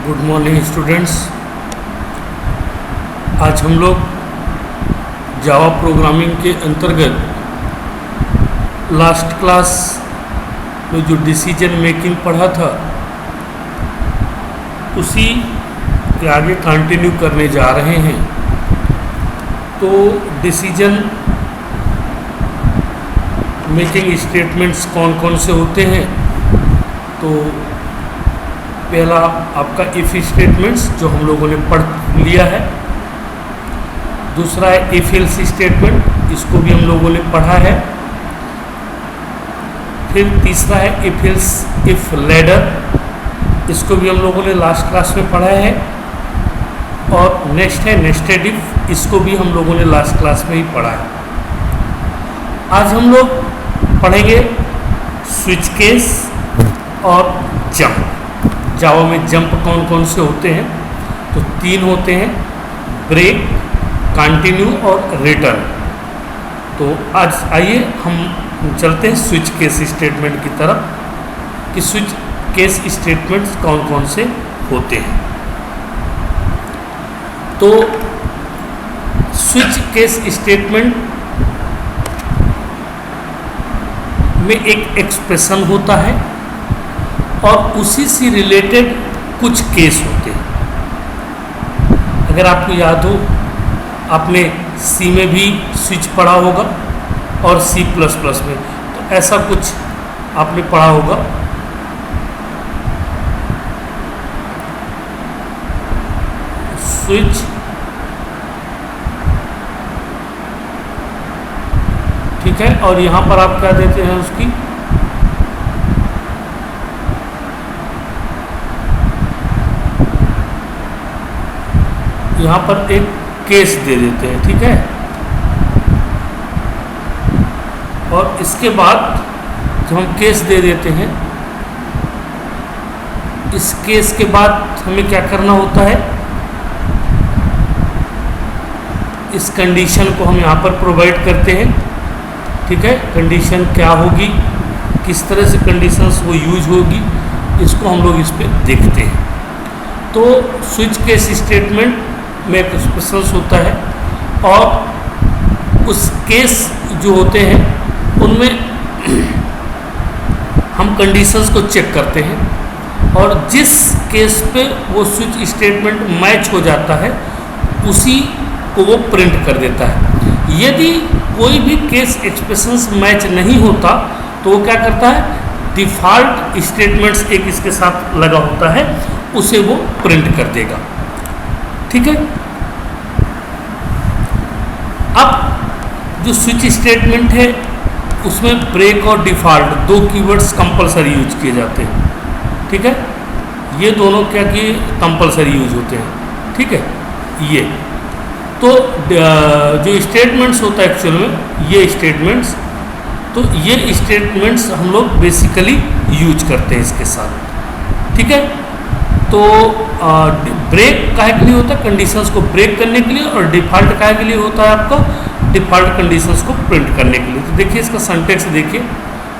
Good morning students. आज हम लोग जावा प्रोग्रामिंग के अंतर्गत लास्ट क्लास में जो डिसीजन मेकिंग पढ़ा था उसी के आगे कंटिन्यू करने जा रहे हैं। तो डिसीजन मेकिंग स्टेटमेंट्स कौन कौन से होते हैं? तो पहला आपका इफ स्टेटमेंट्स जो हम लोगों ने पढ़ लिया है। दूसरा है इफ एल्स स्टेटमेंट, इसको भी हम लोगों ने पढ़ा है। फिर तीसरा है इफ एल्स इफ लैडर, इसको भी हम लोगों ने लास्ट क्लास में पढ़ा है। और नेक्स्ट है नेस्टेड इफ, इसको भी हम लोगों ने लास्ट क्लास में ही पढ़ा है। आज हम लोग पढ़ेंगे स्विच केस और जंप। जावा में जंप कौन कौन से होते हैं? तो 3 होते हैं, ब्रेक, कंटिन्यू और रिटर्न। तो आज आइए हम चलते हैं स्विच केस स्टेटमेंट की तरफ कि स्विच केस स्टेटमेंट्स कौन कौन से होते हैं। तो स्विच केस स्टेटमेंट में एक एक्सप्रेशन होता है और उसी से रिलेटेड कुछ केस होते हैं। अगर आपको याद हो, आपने सी में भी स्विच पढ़ा होगा और C++ में, तो ऐसा कुछ आपने पढ़ा होगा। स्विच ठीक है, और यहाँ पर आप क्या देते हैं उसकी यहाँ पर एक केस दे देते हैं, ठीक है। और इसके बाद जब हम केस दे देते हैं, इस केस के बाद हमें क्या करना होता है? इस कंडीशन को हम यहाँ पर प्रोवाइड करते हैं, ठीक है। कंडीशन क्या होगी, किस तरह से कंडीशंस वो यूज होगी, इसको हम लोग इस पर देखते हैं। तो स्विच केस स्टेटमेंट में एक एक्सप्रेशंस होता है और उस केस जो होते हैं उनमें हम कंडीशंस को चेक करते हैं और जिस केस पे वो स्विच स्टेटमेंट मैच हो जाता है उसी को वो प्रिंट कर देता है। यदि कोई भी केस एक्सप्रेशंस मैच नहीं होता तो वो क्या करता है? डिफ़ॉल्ट स्टेटमेंट्स एक इसके साथ लगा होता है, उसे वो प्रिंट कर देगा, ठीक है। अब जो स्विच स्टेटमेंट है उसमें ब्रेक और डिफ़ॉल्ट 2 कीवर्ड्स कंपलसरी यूज किए जाते हैं, ठीक है। ये दोनों क्या किए कंपलसरी यूज होते हैं, ठीक है। ये तो जो स्टेटमेंट्स होता है एक्चुअल में ये स्टेटमेंट्स, तो ये स्टेटमेंट्स हम लोग बेसिकली यूज करते हैं इसके साथ, ठीक है। तो ब्रेक काहे के लिए होता है? कंडीशंस को ब्रेक करने के लिए। और डिफ़ॉल्ट काहे के लिए होता है? आपका डिफ़ॉल्ट कंडीशंस को प्रिंट करने के लिए। तो देखिए इसका सिंटैक्स देखिए,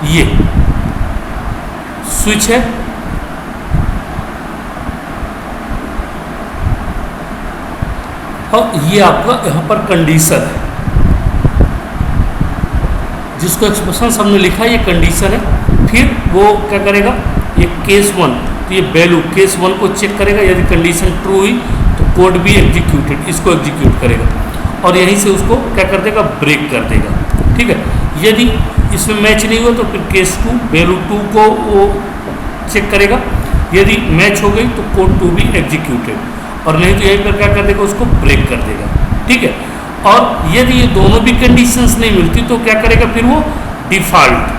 ये स्विच है, और ये आपका यहाँ पर कंडीशन है, जिसको एक्सप्रेशन हमने लिखा है, ये कंडीशन है। फिर वो क्या करेगा? ये केस 1, तो ये वैल्यू केस 1 को चेक करेगा, यदि कंडीशन ट्रू हुई तो कोड भी एग्जीक्यूटेड, इसको एग्जीक्यूट करेगा और यहीं से उसको क्या कर देगा? ब्रेक कर देगा, ठीक है। यदि इसमें मैच नहीं हुआ तो फिर केस 2 वैल्यू 2 को वो चेक करेगा, यदि मैच हो गई तो कोड 2 भी एग्जीक्यूटेड, और नहीं तो यहीं पर क्या कर देगा? उसको ब्रेक कर देगा, ठीक है। और यदि ये दोनों भी कंडीशंस नहीं मिलती तो क्या करेगा? फिर वो डिफ़ॉल्ट,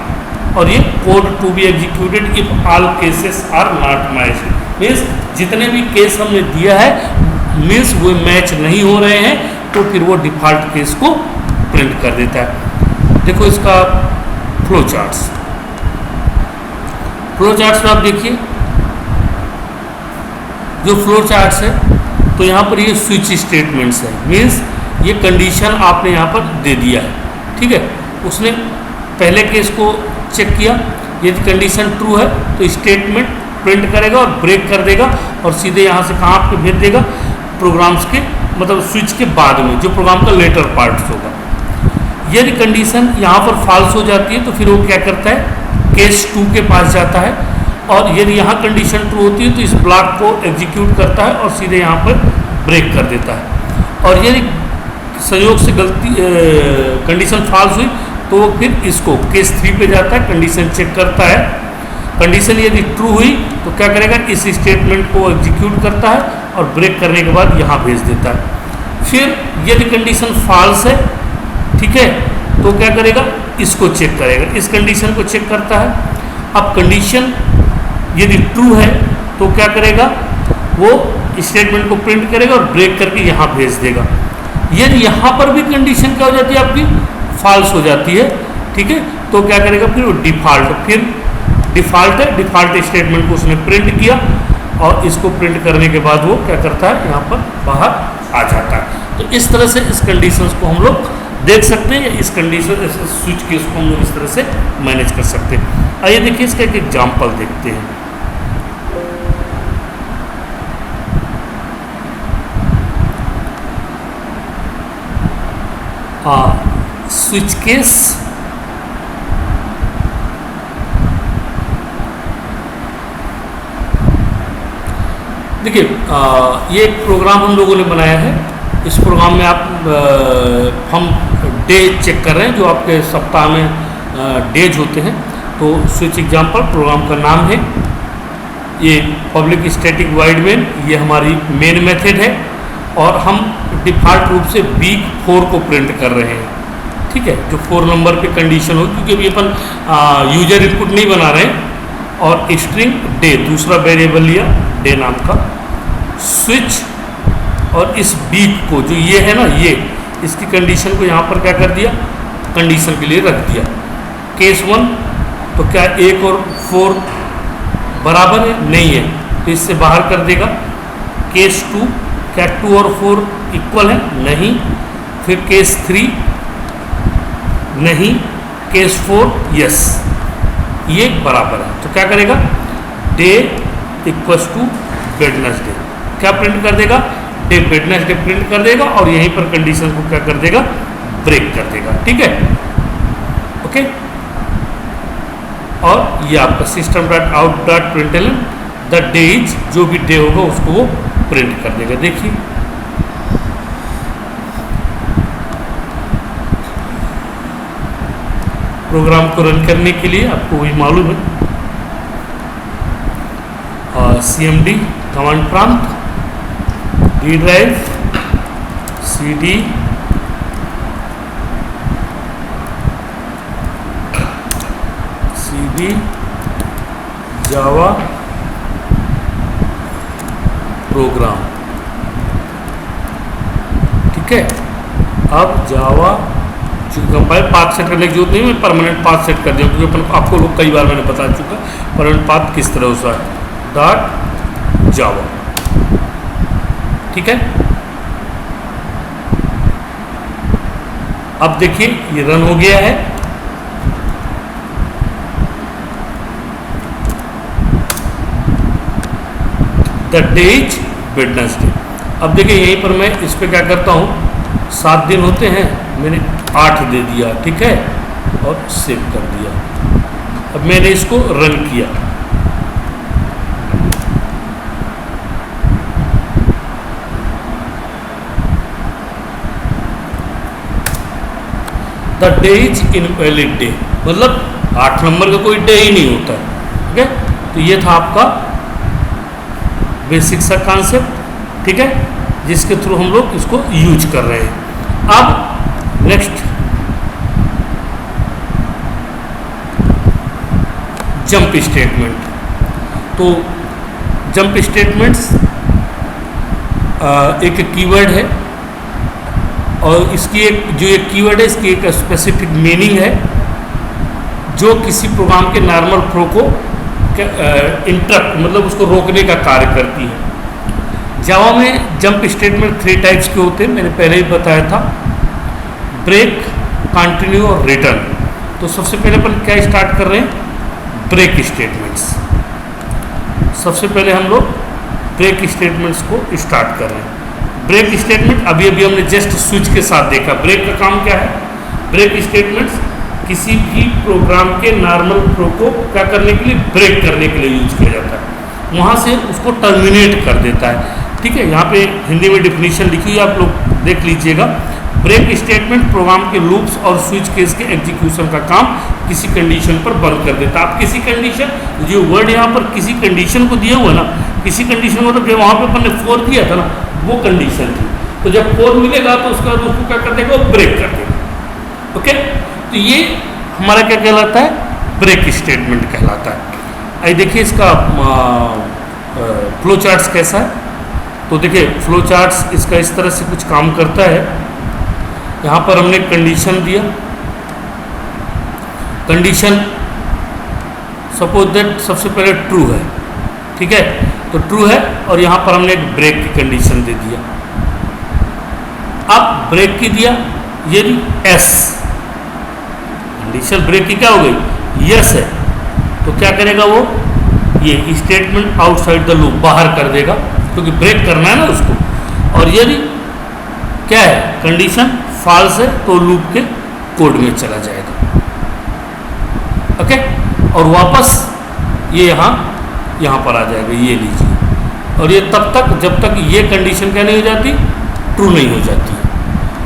और ये code to be executed if all cases are not match, means जितने भी केस हमने दिया है मीन्स वो मैच नहीं हो रहे हैं तो फिर वो डिफ़ॉल्ट केस को प्रिंट कर देता है। देखो इसका फ्लो चार्ट्स में आप देखिए, जो फ्लो चार्ट्स है तो यहाँ पर ये स्विच स्टेटमेंट्स है, मीन्स ये कंडीशन आपने यहाँ पर दे दिया है, ठीक है। उसने पहले केस को चेक किया, यदि कंडीशन ट्रू है तो स्टेटमेंट प्रिंट करेगा और ब्रेक कर देगा और सीधे यहाँ से कहाँ पे भेज देगा, प्रोग्राम्स के मतलब स्विच के बाद में जो प्रोग्राम का लेटर पार्ट्स होगा। यदि कंडीशन यहाँ पर फॉल्स हो जाती है तो फिर वो क्या करता है, केस 2 के पास जाता है और यदि यहाँ कंडीशन ट्रू होती है तो इस ब्लॉक को एग्जीक्यूट करता है और सीधे यहाँ पर ब्रेक कर देता है। और यदि संयोग से गलती कंडीशन फॉल्स हुई तो वो फिर इसको केस 3 पे जाता है, कंडीशन चेक करता है। कंडीशन यदि ट्रू हुई तो क्या करेगा, इस स्टेटमेंट को एग्जीक्यूट करता है और ब्रेक करने के बाद यहाँ भेज देता है। फिर यदि कंडीशन फॉल्स है, ठीक है, तो क्या करेगा, इसको चेक करेगा, इस कंडीशन को चेक करता है। अब कंडीशन यदि ट्रू है तो क्या करेगा, वो स्टेटमेंट को प्रिंट करेगा और ब्रेक करके यहाँ भेज देगा। यदि यहाँ पर भी कंडीशन क्या हो जाती है आपकी, फॉल्स हो जाती है, ठीक है, तो क्या करेगा, फिर वो डिफ़ॉल्ट है, डिफ़ॉल्ट स्टेटमेंट को उसने प्रिंट किया और इसको प्रिंट करने के बाद वो क्या करता है, यहाँ पर बाहर आ जाता है। तो इस तरह से इस कंडीशंस को हम लोग देख सकते हैं, इस कंडीशन स्विच केस को हम लोग इस तरह से मैनेज कर सकते हैं। आइए देखिए इसका एक एग्जाम्पल देखते हैं। स्विच केस देखिए, ये एक प्रोग्राम हम लोगों ने बनाया है। इस प्रोग्राम में हम डे चेक कर रहे हैं, जो आपके सप्ताह में डेज होते हैं। तो स्विच एग्जाम्पल प्रोग्राम का नाम है, ये पब्लिक स्टैटिक वाइड मेन, ये हमारी मेन मेथड है और हम डिफ़ॉल्ट रूप से वीक 4 को प्रिंट कर रहे हैं, ठीक है, जो 4 नंबर पे कंडीशन हो, क्योंकि अभी अपन यूजर इनपुट नहीं बना रहे हैं। और स्ट्रिंग डे, दूसरा वेरिएबल लिया डे नाम का, स्विच और इस वीक को जो ये है ना, ये इसकी कंडीशन को यहाँ पर क्या कर दिया, कंडीशन के लिए रख दिया। केस 1 तो क्या 1 और 4 बराबर है, नहीं है, तो इससे बाहर कर देगा। केस 2 क्या 2 और 4 इक्वल है, नहीं। फिर केस 3 नहीं, केस 4 यस, ये बराबर है। तो क्या करेगा, डे इक्वल्स टू वेडनेसडे, क्या प्रिंट कर देगा, डे वेडनेसडे प्रिंट कर देगा और यहीं पर कंडीशन को क्या कर देगा, ब्रेक कर देगा, ठीक है, ओके। और ये आपका system dot out dot println the days, जो भी डे होगा उसको वो प्रिंट कर देगा। देखिए प्रोग्राम को रन करने के लिए आपको वही मालूम है, cmd command prompt, D drive, cd Java program, ठीक है। अब जावा कंपाइल पाथ सेट करने की जरूरत नहीं, मैं परमानेंट पाथ सेट कर दिया, क्योंकि आपको लोग कई बार मैंने बता चुका परमानेंट पाथ किस तरह होता है, डॉट जावा, ठीक है। अब देखिए ये रन हो गया है। The days Wednesday. अब देखिए यहीं पर मैं इस पर क्या करता हूँ, 7 दिन होते हैं, मैंने 8 दे दिया, ठीक है, और सेव कर दिया। अब मैंने इसको रन किया, the day is invalid day, मतलब 8 नंबर का कोई डे ही नहीं होता, ठीक है। तो ये था आपका बेसिक सा कॉन्सेप्ट, ठीक है, जिसके थ्रू हम लोग इसको यूज कर रहे हैं। अब नेक्स्ट जंप स्टेटमेंट। तो जंप स्टेटमेंट्स एक कीवर्ड है और इसकी एक कीवर्ड है, इसकी एक स्पेसिफिक मीनिंग है जो किसी प्रोग्राम के नॉर्मल फ्लो को इंटरप्ट मतलब उसको रोकने का कार्य करती है। जावा में जंप स्टेटमेंट 3 टाइप्स के होते हैं, मैंने पहले ही बताया था, ब्रेक, कंटिन्यू और रिटर्न। तो सबसे पहले अपन क्या स्टार्ट कर रहे हैं, ब्रेक स्टेटमेंट्स। सबसे पहले हम लोग ब्रेक स्टेटमेंट्स को स्टार्ट कर रहे हैं। ब्रेक स्टेटमेंट अभी हमने जस्ट स्विच के साथ देखा। ब्रेक का काम क्या है? ब्रेक स्टेटमेंट्स किसी भी प्रोग्राम के नॉर्मल फ्लो को क्या करने के लिए, ब्रेक करने के लिए यूज किया जाता है, वहाँ से उसको टर्मिनेट कर देता है। ठीक है, यहाँ पे हिंदी में डिफिनीशन लिखी हुई, आप लोग देख लीजिएगा। ब्रेक स्टेटमेंट प्रोग्राम के लूप्स और स्विच केस के एग्जीक्यूशन का काम किसी कंडीशन पर बंद कर देता है। आप किसी कंडीशन, जो वर्ड यहाँ पर किसी कंडीशन को दिया हुआ ना, किसी कंडीशन मतलब वहाँ पे अपन ने 4 दिया था ना, वो कंडीशन थी। तो जब 4 मिलेगा तो उसके बाद उसको क्या कर देगा, वो ब्रेक कर देगा। ओके, तो ये हमारा क्या कहलाता है, ब्रेक स्टेटमेंट कहलाता है। आइए देखिए इसका फ्लो चार्ट्स कैसा है। तो देखिए फ्लो चार्ट्स इसका इस तरह से कुछ काम करता है। यहाँ पर हमने कंडीशन दिया, कंडीशन सपोज दैट सबसे पहले ट्रू है, ठीक है, तो ट्रू है, और यहाँ पर हमने एक ब्रेक की कंडीशन दे दिया। अब ब्रेक की दिया, ये एस कंडीशन ब्रेक की क्या हो गई, यस है, तो क्या करेगा वो, ये स्टेटमेंट आउटसाइड द लूप बाहर कर देगा, क्योंकि ब्रेक करना है ना उसको। और यदि क्या है, कंडीशन फॉल्स है, तो लूप के कोड में चला जाएगा। ओके, और वापस ये यहाँ पर आ जाएगा, ये लीजिए। और ये तब तक जब तक ये कंडीशन क्या नहीं हो जाती, ट्रू नहीं हो जाती।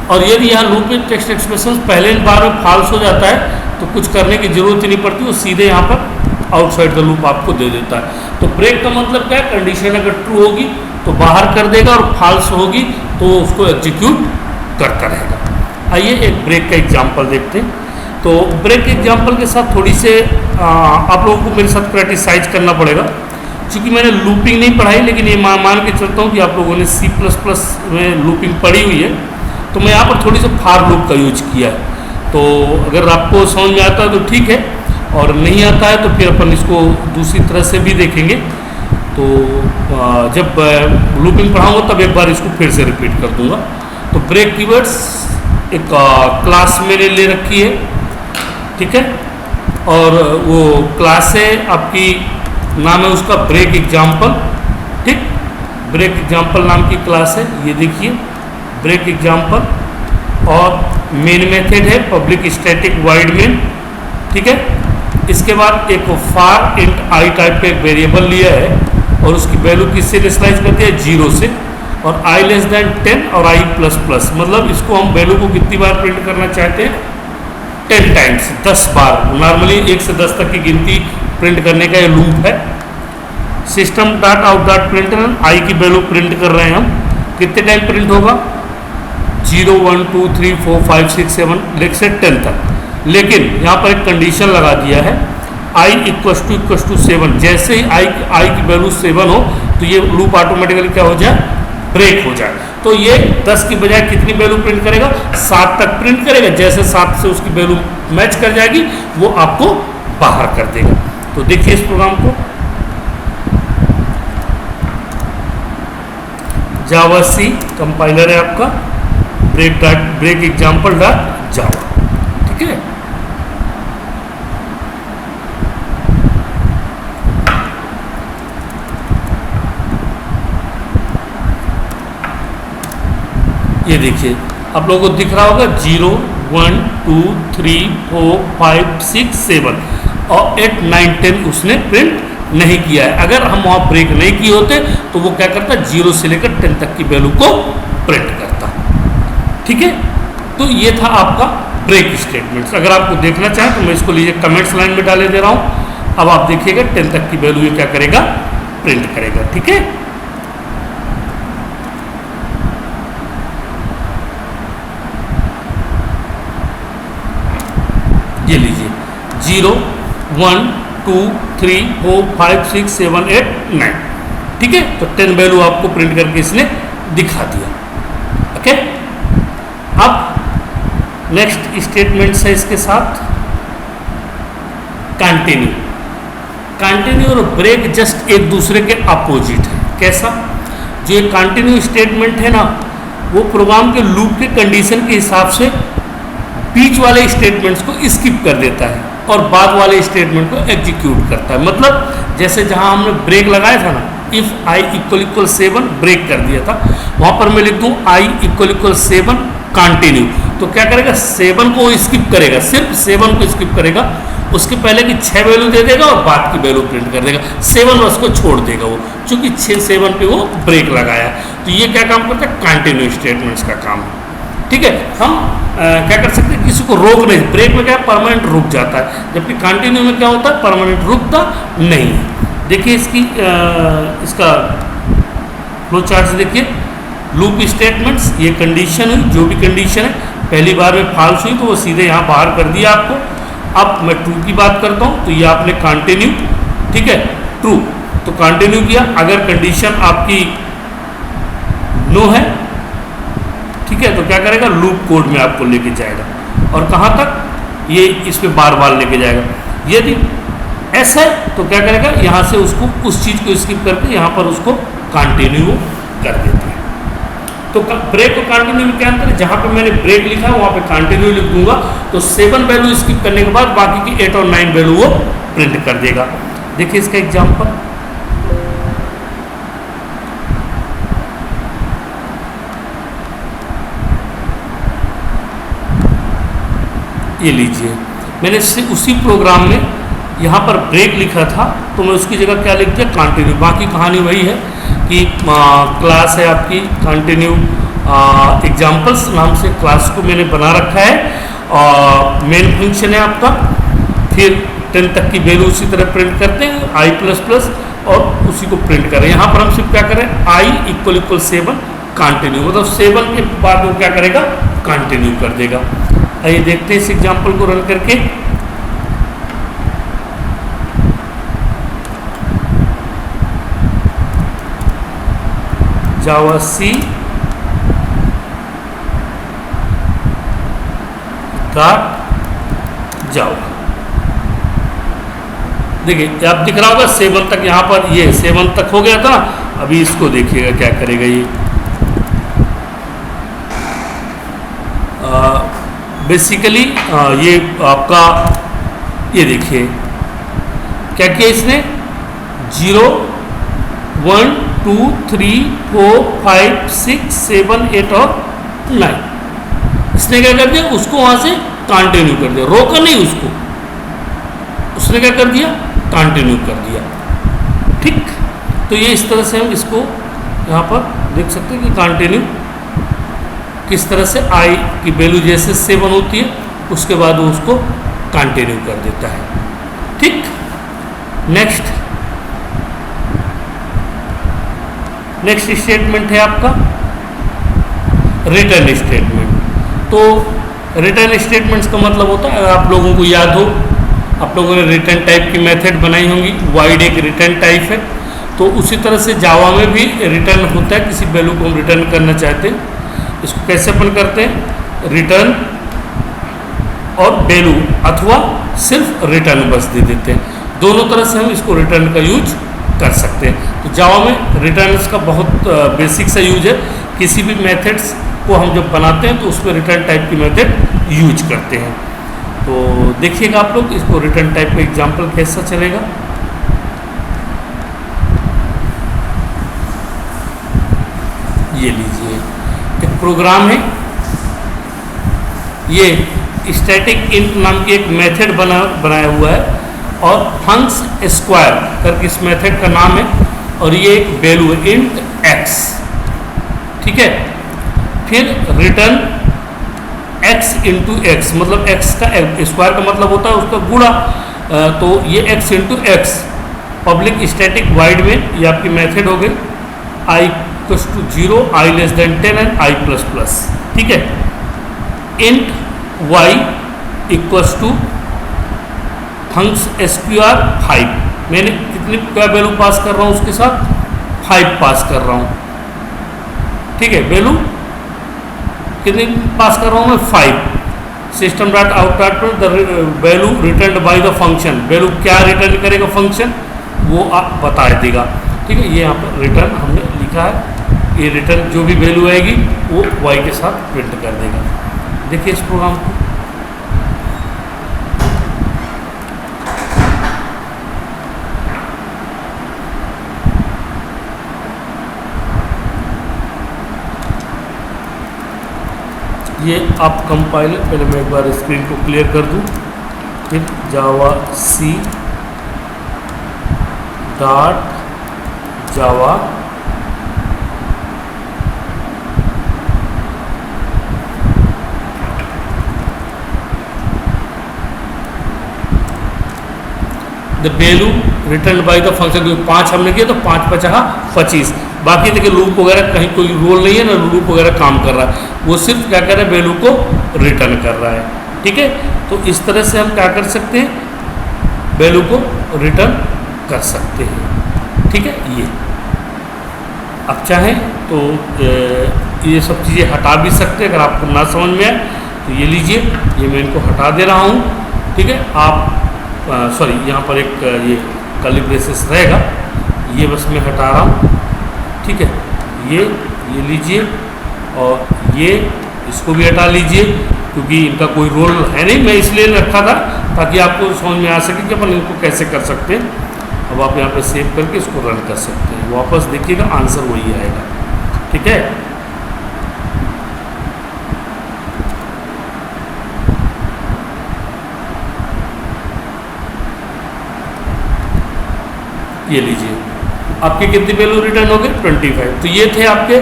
और यदि यहाँ लूप में टेक्स्ट एक्सप्रेशन पहले बार में फॉल्स हो जाता है, तो कुछ करने की जरूरत ही नहीं पड़ती, वो सीधे यहाँ पर आउटसाइड द लूप आपको दे देता है। तो ब्रेक का मतलब क्या है, कंडीशन अगर ट्रू होगी तो बाहर कर देगा, और फॉल्स होगी तो उसको एग्जीक्यूट करता रहेगा। आइए एक ब्रेक का एग्जांपल देखते हैं। तो ब्रेक एग्जांपल के साथ थोड़ी से आप लोगों को मेरे साथ प्रैक्टिसाइज करना पड़ेगा, क्योंकि मैंने लूपिंग नहीं पढ़ाई, लेकिन ये मान के चलता हूँ कि आप लोगों ने C++ में लूपिंग पढ़ी हुई है। तो मैं यहाँ पर थोड़ी सी फॉर लूप का यूज किया है। तो अगर आपको समझ में आता है तो ठीक है, और नहीं आता है तो फिर अपन इसको दूसरी तरह से भी देखेंगे। तो जब लूपिंग पढ़ाऊँगा तब एक बार इसको फिर से रिपीट कर दूँगा। तो ब्रेक कीवर्ड्स एक क्लास मैंने ले रखी है, ठीक है, और वो क्लास है आपकी, नाम है उसका ब्रेक एग्जाम्पल। ठीक, ब्रेक एग्जाम्पल नाम की क्लास है, ये देखिए ब्रेक एग्जाम्पल। और मेन मेथड है पब्लिक स्टैटिक वाइड मेन, ठीक है। इसके बाद एक फार इंट आई टाइप का एक वेरिएबल लिया है, और उसकी वैल्यू किससे इनिशियलाइज करते हैं, 0 से, और i लेस दैन 10 और i प्लस प्लस, मतलब इसको हम वैल्यू को कितनी बार प्रिंट करना चाहते हैं, 10 टाइम्स, 10 बार। नॉर्मली 1 से 10 तक की गिनती प्रिंट करने का ये लूप है। System dot out dot printer, i की वैल्यू प्रिंट कर रहे हैं हम, कितने टाइम प्रिंट होगा, 0 1 2 3 4 5 6 7 लेकर से 10 तक। लेकिन यहाँ पर एक कंडीशन लगा दिया है, i = 7। जैसे ही i की वैल्यू 7 हो तो ये लूप ऑटोमेटिकली क्या हो जाए, ब्रेक हो जाए। तो ये 10 की बजाय कितनी वैल्यू प्रिंट करेगा, 7 तक प्रिंट करेगा। जैसे 7 से उसकी वैल्यू मैच कर जाएगी, वो आपको बाहर कर देगा। तो देखिए इस प्रोग्राम को, जावा सी कंपाइलर है आपका, ब्रेक एग्जाम्पल डॉट जावा, ठीक है। ये देखिए आप लोगों को दिख रहा होगा 0 1 2 3 4 5 6 7 और 8 9 10 उसने प्रिंट नहीं किया है। अगर हम वहाँ ब्रेक नहीं किए होते तो वो क्या करता, 0 से लेकर 10 तक की वैल्यू को प्रिंट करता। ठीक है, तो ये था आपका ब्रेक स्टेटमेंट्स। अगर आपको देखना चाहें तो मैं इसको लीजिए कमेंट्स लाइन में डाले दे रहा हूँ। अब आप देखिएगा 10 तक की वैल्यू ये क्या करेगा, प्रिंट करेगा। ठीक है, ये लीजिए 0 1 2 3 4 5 6 7 8 9। ठीक है, तो 10 वैल्यू आपको प्रिंट करके इसने दिखा दिया। ओके, अब नेक्स्ट स्टेटमेंट्स है इसके साथ कंटिन्यू। कंटिन्यू और ब्रेक जस्ट एक दूसरे के अपोजिट है। कैसा, जो एक कंटिन्यू स्टेटमेंट है ना, वो प्रोग्राम के लूप के कंडीशन के हिसाब से बीच वाले स्टेटमेंट्स को स्किप कर देता है और बाद वाले स्टेटमेंट को एग्जीक्यूट करता है। मतलब जैसे जहां हमने ब्रेक लगाया था ना, if I equal equal 7 break कर दिया था, वहां पर मैं लिख दूं आई इक्वल इक्वल 7 कंटिन्यू, तो क्या करेगा 7 को स्किप करेगा, सिर्फ 7 को स्किप करेगा, उसके पहले की 6 वैल्यू दे देगा और बाद की वैल्यू प्रिंट कर देगा, 7 उसको छोड़ देगा वो, चूंकि 7 पे वो ब्रेक लगाया। तो ये क्या काम करता है, कंटिन्यू स्टेटमेंट्स का काम है। ठीक है, हम क्या कर सकते हैं, किसी को रोक नहीं, ब्रेक में क्या है परमानेंट रुक जाता है, जबकि कंटिन्यू में क्या होता है परमानेंट रुकता नहीं है। देखिए इसका फ्लो चार्ट से देखिए, लूप स्टेटमेंट्स, ये कंडीशन हुई, जो भी कंडीशन है पहली बार में फॉल्स हुई तो वो सीधे यहाँ बाहर कर दिया आपको। अब मैं ट्रू की बात करता हूँ, तो ये आपने कंटिन्यू, ठीक है ट्रू, तो कंटिन्यू किया, अगर कंडीशन आपकी नो है, ठीक है, तो क्या करेगा लूप कोड में आपको लेके जाएगा, और कहाँ तक, ये इस पे बार बार लेके जाएगा। यदि ऐसा है तो क्या करेगा, यहाँ से उसको उस चीज़ को स्किप करके यहाँ पर उसको कंटिन्यू कर देते हैं। तो ब्रेक और कंटिन्यू में क्या अंतर है, जहाँ पे मैंने ब्रेक लिखा है वहाँ पे कंटिन्यू लिख दूंगा, तो 7 वैल्यू स्किप करने के बाद बाकी की 8 और 9 वैल्यू वो प्रिंट कर देगा। देखिए इसका एग्जाम्पल, ये लीजिए, मैंने उसी प्रोग्राम में यहाँ पर ब्रेक लिखा था, तो मैं उसकी जगह क्या लिख दिया कंटिन्यू। बाकी कहानी वही है कि क्लास है आपकी कंटिन्यू एग्जाम्पल्स नाम से क्लास को मैंने बना रखा है, और मेन फंक्शन है आपका, फिर 10 तक की वैल्यू उसी तरह प्रिंट करते हैं i++ और उसी को प्रिंट करें। यहाँ पर हम सिर्फ क्या करें, i == 7 कंटिन्यू, मतलब 7 के बाद वो क्या करेगा कंटिन्यू कर देगा। आइए देखते हैं इस एग्जाम्पल को रन करके। जावा सी जावा, देखिए आप दिख रहा होगा 7 तक, यहाँ पर ये 7 तक हो गया था, अभी इसको देखिएगा क्या करेगा ये। बेसिकली ये आपका, ये देखिए क्या किया इसने, 0 1 2 3 4 5 6 7 8 और 9, इसने क्या कर दिया, उसको वहां से कंटिन्यू कर दिया, रोका नहीं उसको, उसने क्या कर दिया कंटिन्यू कर दिया। ठीक, तो ये इस तरह से हम इसको यहाँ पर देख सकते हैं कि कंटिन्यू किस तरह से आई की वैल्यू जैसे 7 होती है उसके बाद वो उसको कंटिन्यू कर देता है। ठीक, नेक्स्ट स्टेटमेंट है आपका रिटर्न स्टेटमेंट। तो रिटर्न स्टेटमेंट्स का मतलब होता है, अगर आप लोगों को याद हो, आप लोगों ने रिटर्न टाइप की मेथड बनाई होंगी, वाइड एक रिटर्न टाइप है, तो उसी तरह से जावा में भी रिटर्न होता है, किसी वैल्यू को हम रिटर्न करना चाहते हैं, इसको कैसे अपन करते हैं, रिटर्न और वैल्यू अथवा सिर्फ रिटर्न बस दे देते हैं, दोनों तरह से हम इसको रिटर्न का यूज कर सकते हैं। तो जावा में रिटर्न्स का बहुत बेसिक सा यूज है, किसी भी मेथड्स को हम जब बनाते हैं तो उसमें रिटर्न टाइप की मेथड यूज करते हैं। तो देखिएगा आप लोग इसको रिटर्न टाइप का एग्जांपल कैसा चलेगा। ये लीजिए एक प्रोग्राम है, ये स्टैटिक इंट नाम की एक मेथड बनाया हुआ है और फंक्स स्क्वायर करके इस मेथड का नाम है, और ये एक वैल्यू है इंट x, ठीक है। फिर रिटर्न x इंटू एक्स, मतलब x का स्क्वायर का मतलब होता है उसका गुणा, तो ये x into x public static wide में ये आपकी मेथड हो गई, i = 0, i <10 एंड i++, ठीक है। इंट y = फंक्स स्क्वायर 5, मैंने कितनी क्या वैल्यू पास कर रहा हूँ उसके साथ 5 पास कर रहा हूँ, ठीक है। वैल्यू कितनी पास कर रहा हूँ मैं 5। System dot out dot the value return by the function, value क्या रिटर्न करेगा फंक्शन वो आप बता देगा, ठीक है। ये यहाँ पर रिटर्न हमने लिखा है, ये रिटर्न जो भी वैल्यू आएगी वो y के साथ प्रिंट कर देगा। देखिए इस प्रोग्राम को, ये आप कंपाइलर, पहले मैं एक बार स्क्रीन को क्लियर कर दूं, फिर Java C dot Java the value return by the function, क्योंकि 5 हमने किया तो 5 पचाहा 25। बाकी देखिए लूप वगैरह कहीं कोई रोल नहीं है ना, लूप वगैरह काम कर रहा है, वो सिर्फ क्या कर रहा है, वैल्यू को रिटर्न कर रहा है। ठीक है, तो इस तरह से हम क्या कर सकते हैं, वैल्यू को रिटर्न कर सकते हैं। ठीक है, ये अब चाहें तो ये सब चीज़ें हटा भी सकते हैं, अगर आपको ना समझ में आए तो ये लीजिए, ये मैं इनको हटा दे रहा हूँ। ठीक है, आप सॉरी यहाँ पर एक ये कर्ली ब्रेसेस रहेगा, ये बस मैं हटा रहा हूँ। ठीक है, ये लीजिए और ये इसको भी हटा लीजिए, क्योंकि इनका कोई रोल है नहीं, मैं इसलिए रखा था ताकि आपको समझ में आ सके कि अपन इनको कैसे कर सकते हैं। अब आप यहाँ पे सेव करके इसको रन कर सकते हैं, वापस देखिएगा आंसर वही आएगा। ठीक है, ये लीजिए आपके कितनी वैल्यू रिटर्न हो गए, 25। तो ये थे आपके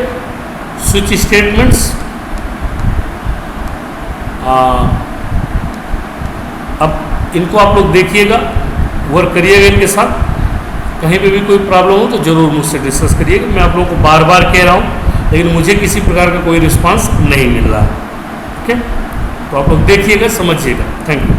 स्विच स्टेटमेंट्स। अब इनको आप लोग देखिएगा, वर्क करिएगा इनके साथ। कहीं पे भी कोई प्रॉब्लम हो तो ज़रूर मुझसे डिस्कस करिएगा। मैं आप लोगों को बार बार कह रहा हूँ, लेकिन मुझे किसी प्रकार का कोई रिस्पांस नहीं मिल रहा है। ठीक है, तो आप लोग देखिएगा, समझिएगा। Thank you.